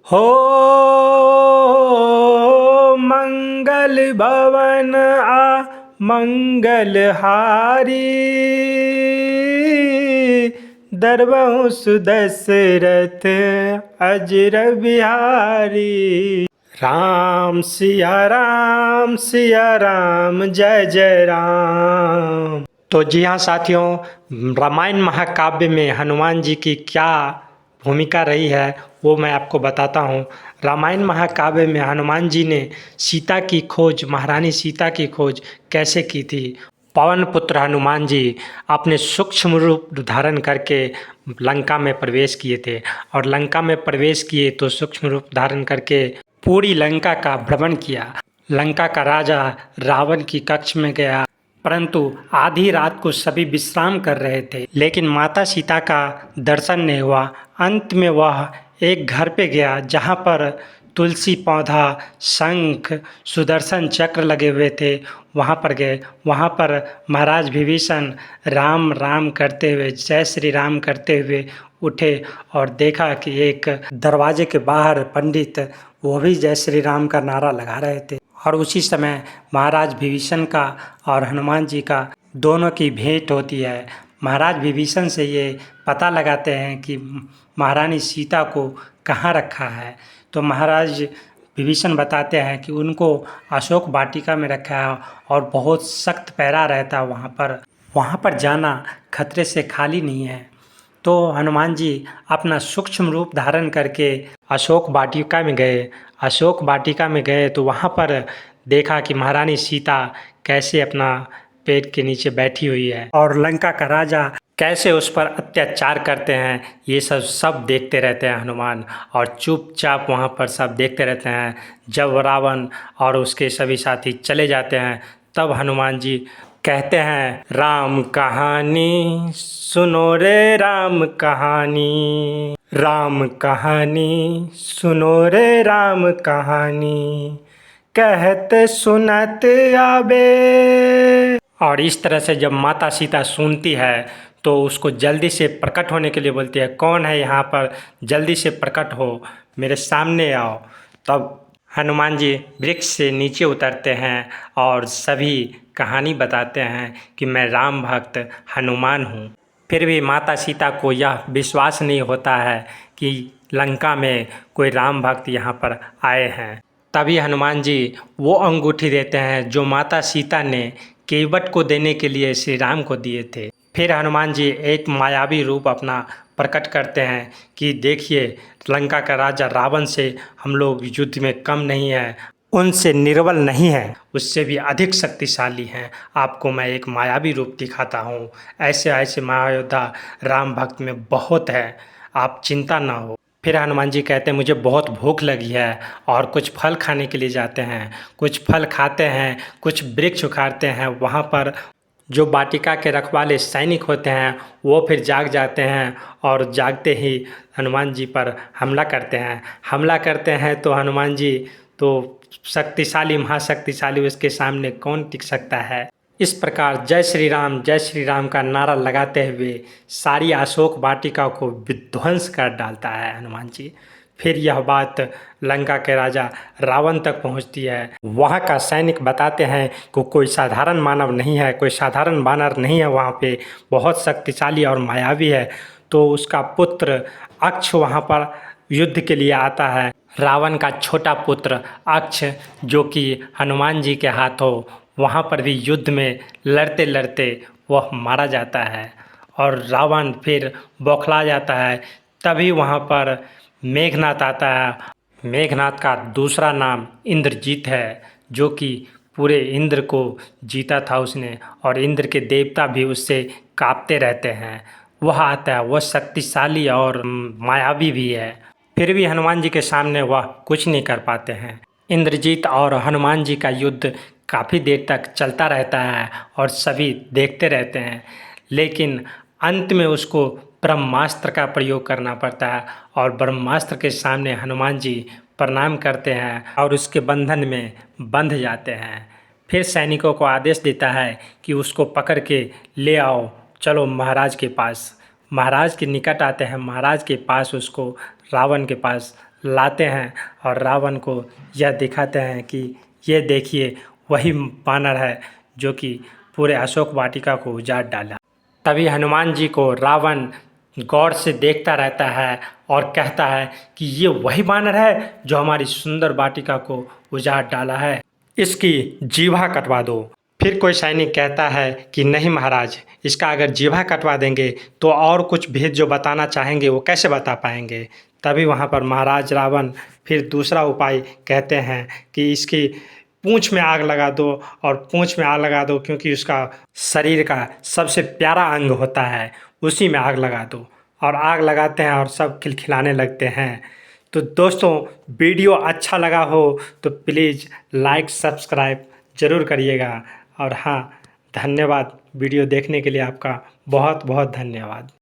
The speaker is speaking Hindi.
हो मंगल भवन मंगलहारी दरबहु सुदशरथ अजर बिहारी। सिया राम जय जय राम। तो जी हाँ साथियों, रामायण महाकाव्य में हनुमान जी की क्या भूमिका रही है वो मैं आपको बताता हूँ। रामायण महाकाव्य में हनुमान जी ने सीता की खोज, महारानी सीता की खोज कैसे की थी। पवन पुत्र हनुमान जी अपने सूक्ष्म रूप धारण करके लंका में प्रवेश किए थे और लंका में प्रवेश किए तो सूक्ष्म रूप धारण करके पूरी लंका का भ्रमण किया। लंका का राजा रावण की कक्ष में गया, परंतु आधी रात को सभी विश्राम कर रहे थे, लेकिन माता सीता का दर्शन नहीं हुआ। अंत में वह एक घर पे गया जहाँ पर तुलसी पौधा, शंख, सुदर्शन चक्र लगे हुए थे। वहाँ पर गए, वहाँ पर महाराज विभीषण राम राम करते हुए, जय श्री राम करते हुए उठे और देखा कि एक दरवाजे के बाहर पंडित वो भी जय श्री राम का नारा लगा रहे थे। और उसी समय महाराज विभीषण का और हनुमान जी का दोनों की भेंट होती है। महाराज विभीषण से ये पता लगाते हैं कि महारानी सीता को कहाँ रखा है। तो महाराज विभीषण बताते हैं कि उनको अशोक वाटिका में रखा है और बहुत सख्त पहरा रहता है वहाँ पर जाना खतरे से खाली नहीं है। तो हनुमान जी अपना सूक्ष्म रूप धारण करके अशोक वाटिका में गए। अशोक वाटिका में गए तो वहाँ पर देखा कि महारानी सीता कैसे अपना पेड़ के नीचे बैठी हुई है और लंका का राजा कैसे उस पर अत्याचार करते हैं। ये सब देखते रहते हैं हनुमान, और चुपचाप वहाँ पर सब देखते रहते हैं। जब रावण और उसके सभी साथी चले जाते हैं तब हनुमान जी कहते हैं, राम कहानी सुनो रे राम कहानी, राम कहानी सुनो रे राम कहानी, कहते सुनत आबे। और इस तरह से जब माता सीता सुनती है तो उसको जल्दी से प्रकट होने के लिए बोलती है, कौन है यहाँ पर, जल्दी से प्रकट हो, मेरे सामने आओ। तब हनुमान जी वृक्ष से नीचे उतरते हैं और सभी कहानी बताते हैं कि मैं राम भक्त हनुमान हूँ। फिर भी माता सीता को यह विश्वास नहीं होता है कि लंका में कोई राम भक्त यहाँ पर आए हैं। तभी हनुमान जी वो अंगूठी देते हैं जो माता सीता ने केवट को देने के लिए श्री राम को दिए थे। फिर हनुमान जी एक मायावी रूप अपना प्रकट करते हैं कि देखिए, लंका का राजा रावण से हम लोग युद्ध में कम नहीं है, उनसे निर्बल नहीं है, उससे भी अधिक शक्तिशाली हैं। आपको मैं एक मायावी रूप दिखाता हूँ। ऐसे ऐसे महायोद्धा राम भक्त में बहुत है, आप चिंता ना हो। फिर हनुमान जी कहते हैं, मुझे बहुत भूख लगी है और कुछ फल खाने के लिए जाते हैं। कुछ फल खाते हैं, कुछ वृक्ष उखाड़ते हैं। वहाँ पर जो वाटिका के रखवाले सैनिक होते हैं वो फिर जाग जाते हैं और जागते ही हनुमान जी पर हमला करते हैं। तो हनुमान जी तो शक्तिशाली, महाशक्तिशाली, उसके सामने कौन टिक सकता है। इस प्रकार जय श्री राम का नारा लगाते हुए सारी अशोक वाटिका को विध्वंस कर डालता है हनुमान जी। फिर यह बात लंका के राजा रावण तक पहुंचती है। वहाँ का सैनिक बताते हैं कि कोई साधारण मानव नहीं है, कोई साधारण वानर नहीं है, वहाँ पे बहुत शक्तिशाली और मायावी है। तो उसका पुत्र अक्ष वहाँ पर युद्ध के लिए आता है। रावण का छोटा पुत्र अक्ष, जो कि हनुमान जी के हाथों वहाँ पर भी युद्ध में लड़ते लड़ते वह मारा जाता है और रावण फिर बौखला जाता है। तभी वहाँ पर मेघनाथ आता है। मेघनाथ का दूसरा नाम इंद्रजीत है, जो कि पूरे इंद्र को जीता था उसने, और इंद्र के देवता भी उससे कांपते रहते हैं। वह आता है, वह शक्तिशाली और मायावी भी है। फिर भी हनुमान जी के सामने वह कुछ नहीं कर पाते हैं। इंद्रजीत और हनुमान जी का युद्ध काफ़ी देर तक चलता रहता है और सभी देखते रहते हैं, लेकिन अंत में उसको ब्रह्मास्त्र का प्रयोग करना पड़ता है और ब्रह्मास्त्र के सामने हनुमान जी प्रणाम करते हैं और उसके बंधन में बंध जाते हैं। फिर सैनिकों को आदेश देता है कि उसको पकड़ के ले आओ, चलो महाराज के पास। महाराज के निकट आते हैं, महाराज के पास उसको रावण के पास लाते हैं और रावण को यह दिखाते हैं कि ये देखिए वही बानर है जो कि पूरे अशोक वाटिका को उजाड़ डाला। तभी हनुमान जी को रावण गौर से देखता रहता है और कहता है कि ये वही बानर है जो हमारी सुंदर वाटिका को उजाड़ डाला है, इसकी जीवा कटवा दो। फिर कोई सैनिक कहता है कि नहीं महाराज, इसका अगर जीवा कटवा देंगे तो और कुछ भेद जो बताना चाहेंगे वो कैसे बता पाएंगे। तभी वहाँ पर महाराज रावण फिर दूसरा उपाय कहते हैं कि इसकी पूँछ में आग लगा दो, और पूँछ में आग लगा दो क्योंकि उसका शरीर का सबसे प्यारा अंग होता है, उसी में आग लगा दो। और आग लगाते हैं और सब खिलखिलाने लगते हैं। तो दोस्तों, वीडियो अच्छा लगा हो तो प्लीज़ लाइक सब्सक्राइब ज़रूर करिएगा। और हाँ, धन्यवाद। वीडियो देखने के लिए आपका बहुत बहुत धन्यवाद।